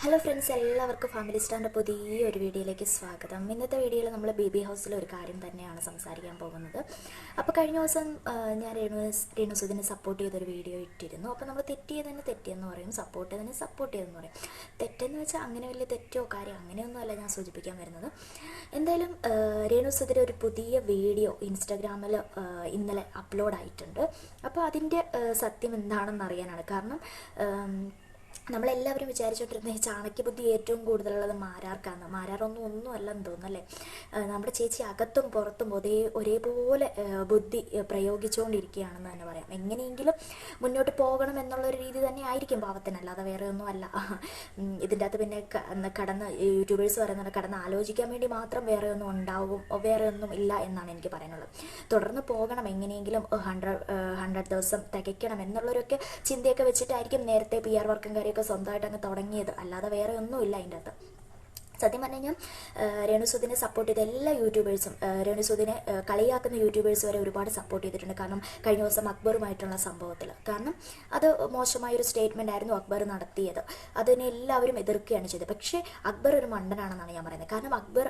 Hello friends, എല്ലാവർക്കും family സ്റ്റാറിൻ്റെ പുതിയൊരു വീഡിയോയിലേക്ക് സ്വാഗതം. ഇന്നത്തെ വീഡിയോയിൽ നമ്മൾ ബേബി ഹൗസിലെ ഒരു കാര്യം തന്നെയാണ് സംസാരിക്കാൻ പോകുന്നത്. അപ്പോൾ കഴിഞ്ഞ ദിവസം ഞാൻ രേണുസുദിനെ സപ്പോർട്ട് ചെയ്തൊരു വീഡിയോ ഇട്ടിരുന്നു. അപ്പോൾ നമ്മൾ തെറ്റിയതിന് തെറ്റിയെന്ന് പറയും, സപ്പോർട്ട് ചെയ്തതിന് സപ്പോർട്ട് ചെയ്തെന്ന് പറയും. തെറ്റെന്ന് വെച്ചാൽ അങ്ങനെ വലിയ തെറ്റോ കാര്യം അങ്ങനെയൊന്നുമല്ല ഞാൻ സൂചിപ്പിക്കാൻ വരുന്നത്. എന്തായാലും രേണുസുദിൻ്റെ ഒരു പുതിയ വീഡിയോ ഇൻസ്റ്റാഗ്രാമിൽ ഇന്നലെ അപ്ലോഡായിട്ടുണ്ട്. അപ്പോൾ അതിൻ്റെ സത്യം എന്താണെന്ന് അറിയാനാണ്. കാരണം നമ്മളെല്ലാവരും വിചാരിച്ചുകൊണ്ടിരുന്ന ഈ ചാണക്യബുദ്ധി ഏറ്റവും കൂടുതലുള്ളത് മാരാർക്കാണ്. ഒന്നുമല്ലെന്ന് തോന്നുന്നല്ലേ. നമ്മുടെ ചേച്ചി അകത്തും പുറത്തും ഒരേപോലെ ബുദ്ധി പ്രയോഗിച്ചുകൊണ്ടിരിക്കുകയാണെന്ന് തന്നെ പറയാം. എങ്ങനെയെങ്കിലും മുന്നോട്ട് പോകണം എന്നുള്ളൊരു രീതി തന്നെ ആയിരിക്കും പാവത്തിന്, അല്ലാതെ വേറെ ഒന്നുമല്ല. ഇതിൻ്റെ അകത്ത് പിന്നെ കടന്ന് യൂട്യൂബേഴ്സ് പറയുന്നത് കടന്ന് ആലോചിക്കാൻ വേണ്ടി മാത്രം വേറെ ഒന്നും ഇല്ല എന്നാണ് എനിക്ക് പറയാനുള്ളത്. തുടർന്ന് പോകണം, എങ്ങനെയെങ്കിലും 100 ദിവസം തികയ്ക്കണം എന്നുള്ളവരൊക്കെ ചിന്തയൊക്കെ വെച്ചിട്ടായിരിക്കും നേരത്തെ PR വർക്കും കാര്യമൊക്കെ സ്വന്തമായിട്ട് അങ്ങ് തുടങ്ങിയത്, അല്ലാതെ വേറെ ഒന്നുമില്ല അതിൻ്റെ അകത്ത്. സത്യം പറഞ്ഞു കഴിഞ്ഞാൽ രേണുസുദിനെ സപ്പോർട്ട് ചെയ്ത എല്ലാ യൂട്യൂബേഴ്സും, രേണുസുദിനെ കളിയാക്കുന്ന യൂട്യൂബേഴ്സ് വരെ ഒരുപാട് സപ്പോർട്ട് ചെയ്തിട്ടുണ്ട്. കാരണം കഴിഞ്ഞ ദിവസം അക്ബറുമായിട്ടുള്ള സംഭവത്തിൽ, കാരണം അത് മോശമായൊരു സ്റ്റേറ്റ്മെൻ്റ് ആയിരുന്നു അക്ബർ നടത്തിയത്. അതിനെ എല്ലാവരും എതിർക്കുകയാണ് ചെയ്തത്. പക്ഷേ അക്ബർ ഒരു മണ്ടനാണെന്നാണ് ഞാൻ പറയുന്നത്. കാരണം അക്ബർ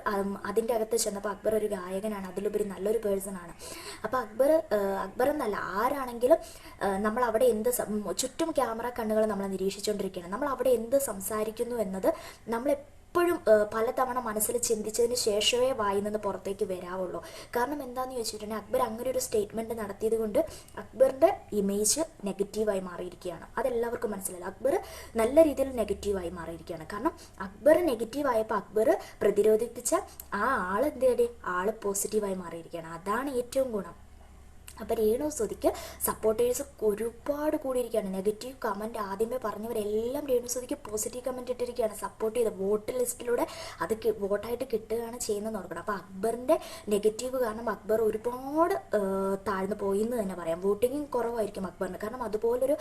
അതിൻ്റെ അകത്ത് ചെന്നപ്പോൾ അക്ബർ ഒരു ഗായകനാണ്, അതിലുപരി നല്ലൊരു പേഴ്സണാണ്. അപ്പോൾ അക്ബർ എന്നല്ല ആരാണെങ്കിലും നമ്മൾ അവിടെ ചുറ്റും ക്യാമറ കണ്ണുകൾ നമ്മളെ നിരീക്ഷിച്ചുകൊണ്ടിരിക്കുകയാണ്. നമ്മൾ അവിടെ എന്ത് സംസാരിക്കുന്നു എന്നത് എപ്പോഴും പലതവണ മനസ്സിൽ ചിന്തിച്ചതിന് ശേഷമേ വായിൽ നിന്ന് പുറത്തേക്ക് വരാവുള്ളൂ. കാരണം എന്താണെന്ന് ചോദിച്ചിട്ടുണ്ടെങ്കിൽ അക്ബർ അങ്ങനെ ഒരു സ്റ്റേറ്റ്മെൻറ്റ് നടത്തിയത് കൊണ്ട് അക്ബറിൻ്റെ ഇമേജ് നെഗറ്റീവായി മാറിയിരിക്കുകയാണ്. അതെല്ലാവർക്കും മനസ്സിലായില്ല. അക്ബർ നല്ല രീതിയിൽ നെഗറ്റീവായി മാറിയിരിക്കുകയാണ്. കാരണം അക്ബർ നെഗറ്റീവായപ്പോൾ അക്ബർ പ്രതിരോധിപ്പിച്ച ആള് പോസിറ്റീവായി മാറിയിരിക്കുകയാണ്. അതാണ് ഏറ്റവും ഗുണം. അപ്പോൾ രേണുസുദിക്ക് സപ്പോർട്ടേഴ്സ് ഒരുപാട് കൂടിയിരിക്കുകയാണ്. നെഗറ്റീവ് കമൻറ്റ് ആദ്യമേ പറഞ്ഞവരെല്ലാം രേണുസുദിക്ക് പോസിറ്റീവ് കമൻറ്റ് ഇട്ടിരിക്കുകയാണ്. സപ്പോർട്ട് ചെയ്ത് വോട്ട് ലിസ്റ്റിലൂടെ അത് വോട്ടായിട്ട് കിട്ടുകയാണ് ചെയ്യുന്നതെന്ന് ഓർക്കണം. അപ്പോൾ അക്ബറിൻ്റെ നെഗറ്റീവ് കാരണം അക്ബർ ഒരുപാട് താഴ്ന്നു പോയി എന്ന് തന്നെ പറയാം. വോട്ടിങ് കുറവായിരിക്കും അക്ബറിന്, കാരണം അതുപോലൊരു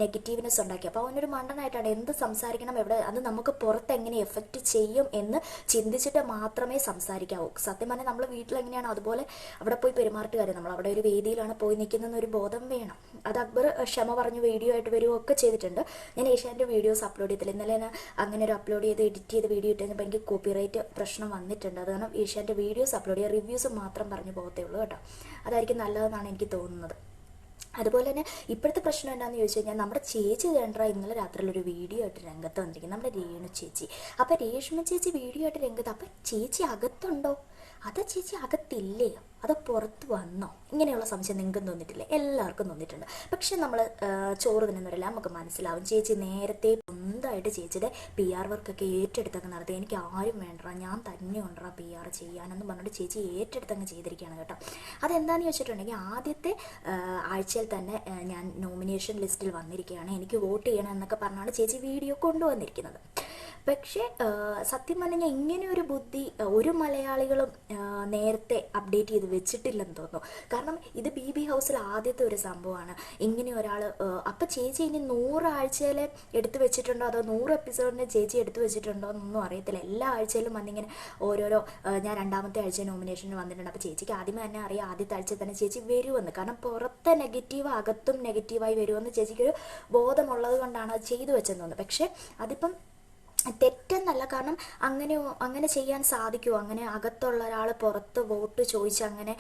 നെഗറ്റീവ്നെസ് ഉണ്ടാക്കി. അപ്പോൾ അവനൊരു മണ്ടനായിട്ടാണ് എന്ത് സംസാരിക്കണം, അത് നമുക്ക് പുറത്ത് എങ്ങനെ എഫക്റ്റ് ചെയ്യും എന്ന് ചിന്തിച്ചിട്ട് മാത്രമേ സംസാരിക്കാവൂ. സത്യം പറഞ്ഞാൽ നമ്മൾ വീട്ടിലെങ്ങനെയാണ് അതുപോലെ അവിടെ പോയി പെരുമാറിയിട്ട് കാര്യം. നമ്മൾ അവിടെ ഒരു വേദിയിൽ പോയി നിൽക്കുന്നൊരു ബോധം വേണം. അത് അക്ബർ ക്ഷമ പറഞ്ഞ് വീഡിയോ ആയിട്ട് വരികയൊക്കെ ചെയ്തിട്ടുണ്ട്. ഞാൻ ഏഷ്യാൻ്റെ വീഡിയോസ് അപ്ലോഡ് ചെയ്തില്ല. ഇന്നലെ ഞാൻ അങ്ങനെ ഒരു അപ്ലോഡ് ചെയ്ത് എഡിറ്റ് ചെയ്ത് വീഡിയോ ഇട്ടപ്പോൾ എനിക്ക് കോപ്പിറൈറ്റ് പ്രശ്നം വന്നിട്ടുണ്ട്. അത് കാരണം ഏഷ്യാൻ്റെ വീഡിയോസ് അപ്ലോഡ് ചെയ്യുക, റിവ്യൂസ് മാത്രം പറഞ്ഞു പോകത്തേ ഉള്ളൂ കേട്ടോ. അതായിരിക്കും നല്ലതെന്നാണ് എനിക്ക് തോന്നുന്നത്. അതുപോലെ തന്നെ ഇപ്പോഴത്തെ പ്രശ്നം എന്താണെന്ന് ചോദിച്ചു കഴിഞ്ഞാൽ നമ്മുടെ ചേച്ചി വേണ്ട ഇന്നലെ രാത്രിയിലൊരു വീഡിയോ ആയിട്ട് രംഗത്ത് വന്നിരിക്കും, നമ്മുടെ രേണു ചേച്ചി. അപ്പോൾ രേഷ്മ ചേച്ചി വീഡിയോ ആയിട്ട് രംഗത്ത്, അപ്പം ചേച്ചി അകത്തുണ്ടോ, അത് ചേച്ചി അകത്തില്ലേ, അത് പുറത്ത് വന്നോ, ഇങ്ങനെയുള്ള സംശയം നിങ്ങൾക്കും തോന്നിയിട്ടില്ലേ? എല്ലാവർക്കും തോന്നിയിട്ടുണ്ട്. പക്ഷെ നമ്മൾ ചോറ് തിന്നുന്നവരല്ല നമുക്ക് മനസ്സിലാവും. ചേച്ചി നേരത്തെ സ്വന്തമായിട്ട് ചേച്ചിയുടെ PR വർക്കൊക്കെ ഏറ്റെടുത്തൊക്കെ നടത്തി. എനിക്ക് ആരും വേണ്ട, ഞാൻ തന്നെ കൊണ്ടുവരാം PR ചെയ്യാനെന്ന് പറഞ്ഞിട്ട് ചേച്ചി ഏറ്റെടുത്തങ്ങ് ചെയ്തിരിക്കുകയാണ് കേട്ടോ. അതെന്താണെന്ന് ചോദിച്ചിട്ടുണ്ടെങ്കിൽ ആദ്യത്തെ ആഴ്ചയിൽ തന്നെ ഞാൻ നോമിനേഷൻ ലിസ്റ്റിൽ വന്നിരിക്കുകയാണ്, എനിക്ക് വോട്ട് ചെയ്യണം എന്നൊക്കെ പറഞ്ഞാണ് ചേച്ചി വീഡിയോ കൊണ്ടുവന്നിരിക്കുന്നത്. പക്ഷേ സത്യം പറഞ്ഞാൽ ഇങ്ങനെ ഒരു ബുദ്ധി ഒരു മലയാളികളും നേരത്തെ അപ്ഡേറ്റ് ചെയ്ത് വെച്ചിട്ടില്ലെന്ന് തോന്നുന്നു. കാരണം ഇത് BB ഹൗസിൽ ആദ്യത്തെ ഒരു സംഭവമാണ് ഇങ്ങനെ ഒരാൾ. അപ്പം ചേച്ചി ഇനി 100 ആഴ്ചയിൽ എടുത്തു വെച്ചിട്ടുണ്ടോ, അതോ 100 എപ്പിസോഡിന് ചേച്ചി എടുത്തു വെച്ചിട്ടുണ്ടോ എന്നൊന്നും അറിയത്തില്ല. എല്ലാ ആഴ്ചയിലും വന്നിങ്ങനെ ഓരോരോ, ഞാൻ 2ാമത്തെ ആഴ്ച നോമിനേഷന് വന്നിട്ടുണ്ട്. അപ്പോൾ ചേച്ചിക്ക് ആദ്യമേ തന്നെ അറിയാം ആദ്യത്തെ ആഴ്ച തന്നെ ചേച്ചി വരുമെന്ന്. കാരണം പുറത്തെ നെഗറ്റീവ് അകത്തും നെഗറ്റീവായി വരുമെന്ന് ചേച്ചിക്കൊരു ബോധമുള്ളത് കൊണ്ടാണ് അത് ചെയ്തു വെച്ചെന്ന് തോന്നുന്നു. പക്ഷേ അതിപ്പം തെറ്റെന്നല്ല. കാരണം അങ്ങനെ ചെയ്യാൻ സാധിക്കുമോ? അങ്ങനെ അകത്തുള്ള ഒരാൾ പുറത്ത് വോട്ട് ചോദിച്ച് അങ്ങനെ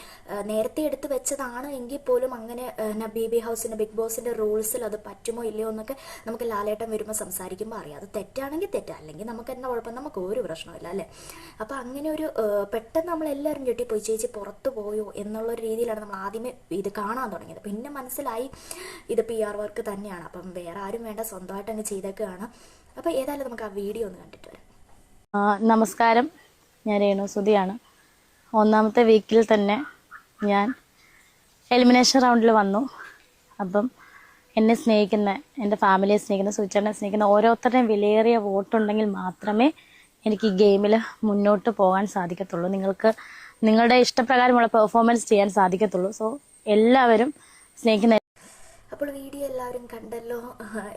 നേരത്തെ എടുത്ത് വെച്ചതാണ് എങ്കിൽ പോലും അങ്ങനെ BB ഹൗസിൻ്റെ ബിഗ് ബോസിൻ്റെ റൂൾസിൽ അത് പറ്റുമോ ഇല്ലയോ എന്നൊക്കെ നമുക്ക് ലാലേട്ടൻ വരുമ്പോൾ സംസാരിക്കുമ്പോൾ അറിയാം. അത് തെറ്റാണെങ്കിൽ തെറ്റാ, അല്ലെങ്കിൽ നമുക്ക് എന്താ കുഴപ്പം, നമുക്ക് ഒരു പ്രശ്നമില്ല അല്ലേ. അപ്പോൾ അങ്ങനെ ഒരു പെട്ടെന്ന് നമ്മളെല്ലാവരും ഞെട്ടിപ്പോയി ചേച്ചി പുറത്ത് പോയോ എന്നുള്ളൊരു രീതിയിലാണ് നമ്മൾ ആദ്യമേ ഇത് കാണാൻ തുടങ്ങിയത്. പിന്നെ മനസ്സിലായി ഇത് PR വർക്ക് തന്നെയാണ്. അപ്പം വേറെ ആരും വേണ്ട, സ്വന്തമായിട്ട് അങ്ങ് ചെയ്തേക്കുകയാണ്. അപ്പോൾ ഏതായാലും നമുക്ക് ആ വീഡിയോ ഒന്ന് കണ്ടിട്ട് വരാം. നമസ്കാരം, ഞാൻ രേണുസുദിയാണ്. 1ാമത്തെ വീക്കിൽ തന്നെ ഞാൻ എലിമിനേഷൻ റൗണ്ടിൽ വന്നു. അപ്പം എന്നെ സ്നേഹിക്കുന്ന, എൻ്റെ ഫാമിലിയെ സ്നേഹിക്കുന്ന, സുചേട്ടനെ സ്നേഹിക്കുന്ന ഓരോരുത്തരുടെയും വിലയേറിയ വോട്ടുണ്ടെങ്കിൽ മാത്രമേ എനിക്ക് ഈ ഗെയിമിൽ മുന്നോട്ട് പോകാൻ സാധിക്കത്തുള്ളൂ. നിങ്ങൾക്ക് നിങ്ങളുടെ ഇഷ്ടപ്രകാരമുള്ള പെർഫോമൻസ് ചെയ്യാൻ സാധിക്കത്തുള്ളൂ. സോ എല്ലാവരും സ്നേഹിക്കുന്ന അപ്പോൾ വീഡിയോ എല്ലാവരും കണ്ടല്ലോ.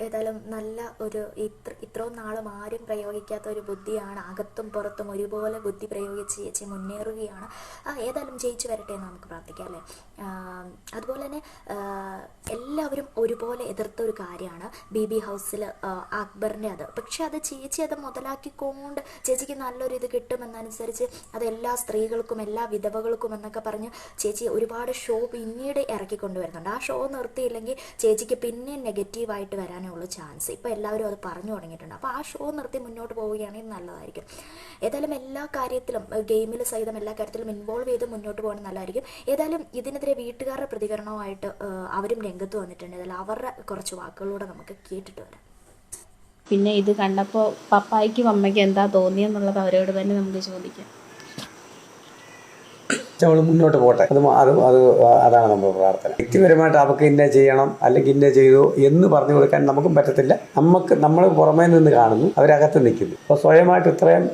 ഏതായാലും നല്ല ഒരു ഇത്രയും നാളും ആരും പ്രയോഗിക്കാത്ത ഒരു ബുദ്ധിയാണ്. അകത്തും പുറത്തും ഒരുപോലെ ബുദ്ധി പ്രയോഗിച്ച് ചേച്ചി മുന്നേറുകയാണ്. ഏതായാലും ജയിച്ചു വരട്ടെ എന്ന് നമുക്ക് പ്രാർത്ഥിക്കാം അല്ലേ. അതുപോലെ തന്നെ എല്ലാവരും ഒരുപോലെ എതിർത്ത ഒരു കാര്യമാണ് ബി ഹൗസിൽ അക്ബറിൻ്റെ അത്. പക്ഷെ അത് ചേച്ചി അത് മുതലാക്കിക്കൊണ്ട് ചേച്ചിക്ക് നല്ലൊരു ഇത് കിട്ടുമെന്നനുസരിച്ച് അത് എല്ലാ സ്ത്രീകൾക്കും എല്ലാ വിധവകൾക്കും എന്നൊക്കെ പറഞ്ഞ് ചേച്ചി ഒരുപാട് ഷോ പിന്നീട് ഇറക്കിക്കൊണ്ടുവരുന്നുണ്ട്. ആ ഷോ നിർത്തിയില്ലെങ്കിൽ ചേച്ചിക്ക് പിന്നെ നെഗറ്റീവായിട്ട് വരാനുള്ള ചാൻസ് ഇപ്പോൾ എല്ലാവരും അത് പറഞ്ഞു തുടങ്ങിയിട്ടുണ്ട്. അപ്പോൾ ആ ഷോ നിർത്തി മുന്നോട്ട് പോവുകയാണെങ്കിൽ നല്ലതായിരിക്കും. ഏതായാലും എല്ലാ കാര്യത്തിലും ഗെയിമിൽ സഹിതം എല്ലാ കാര്യത്തിലും ഇൻവോൾവ് ചെയ്ത് മുന്നോട്ട് പോകണം നല്ലതായിരിക്കും. ഏതായാലും ഇതിനെതിരെ വീട്ടുകാരുടെ പ്രതികരണവുമായിട്ട് അവരും രംഗത്ത് വന്നിട്ടുണ്ട്. ഏതായാലും അവരുടെ കുറച്ച് വാക്കുകളിലൂടെ നമുക്ക് കേട്ടിട്ട് വരാം. പിന്നെ ഇത് കണ്ടപ്പോൾ പപ്പായ്ക്കും അമ്മയ്ക്കും എന്താ തോന്നിയെന്നുള്ളത് അവരോട് തന്നെ നമുക്ക് ചോദിക്കാം. അവൾ മുന്നോട്ട് പോട്ടെ, അതാണ് നമ്മുടെ പ്രാർത്ഥന. വ്യക്തിപരമായിട്ട് അവർക്ക് ഇന്ന ചെയ്യണം അല്ലെങ്കിൽ ഇന്ന ചെയ്തു എന്ന് പറഞ്ഞു കൊടുക്കാൻ നമുക്കും പറ്റത്തില്ല. നമ്മൾ പുറമേ നിന്ന് കാണുന്നു, അവരകത്ത് നിൽക്കുന്നു. അപ്പോൾ സ്വയമായിട്ട് ഇത്രയും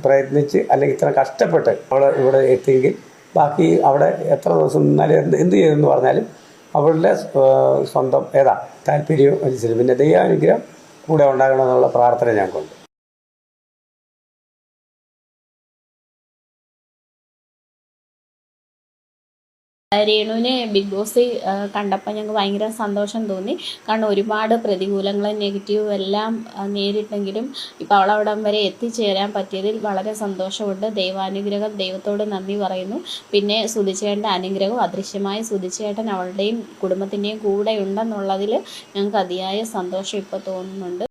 പ്രയത്നിച്ച് അല്ലെങ്കിൽ ഇത്ര കഷ്ടപ്പെട്ട് അവൾ ഇവിടെ എത്തിയെങ്കിൽ ബാക്കി അവിടെ എത്ര ദിവസം നിന്നാലും എന്ത് ചെയ്തെന്ന് പറഞ്ഞാലും അവളുടെ സ്വന്തം താല്പര്യം അനുസരിച്ച് പിന്നെ ദൈവാനുഗ്രഹം കൂടെ ഉണ്ടാകണമെന്നുള്ള പ്രാർത്ഥന ഞങ്ങൾക്കുണ്ട്. രേണുവിനെ ബിഗ് ബോസ് കണ്ടപ്പോൾ ഞങ്ങൾക്ക് ഭയങ്കര സന്തോഷം തോന്നി. കാരണം ഒരുപാട് പ്രതികൂലങ്ങളും നെഗറ്റീവും എല്ലാം നേരിട്ടെങ്കിലും ഇപ്പോൾ അവളവിടം വരെ എത്തിച്ചേരാൻ പറ്റിയതിൽ വളരെ സന്തോഷമുണ്ട്. ദൈവാനുഗ്രഹം, ദൈവത്തോട് നന്ദി പറയുന്നു. പിന്നെ സുധിച്ചേട്ടൻ്റെ അനുഗ്രഹം, അദൃശ്യമായ സുധിച്ചേട്ടൻ അവളുടെയും കുടുംബത്തിൻ്റെയും കൂടെ ഉണ്ടെന്നുള്ളതിൽ ഞങ്ങൾക്ക് അതിയായ സന്തോഷം ഇപ്പോൾ തോന്നുന്നുണ്ട്.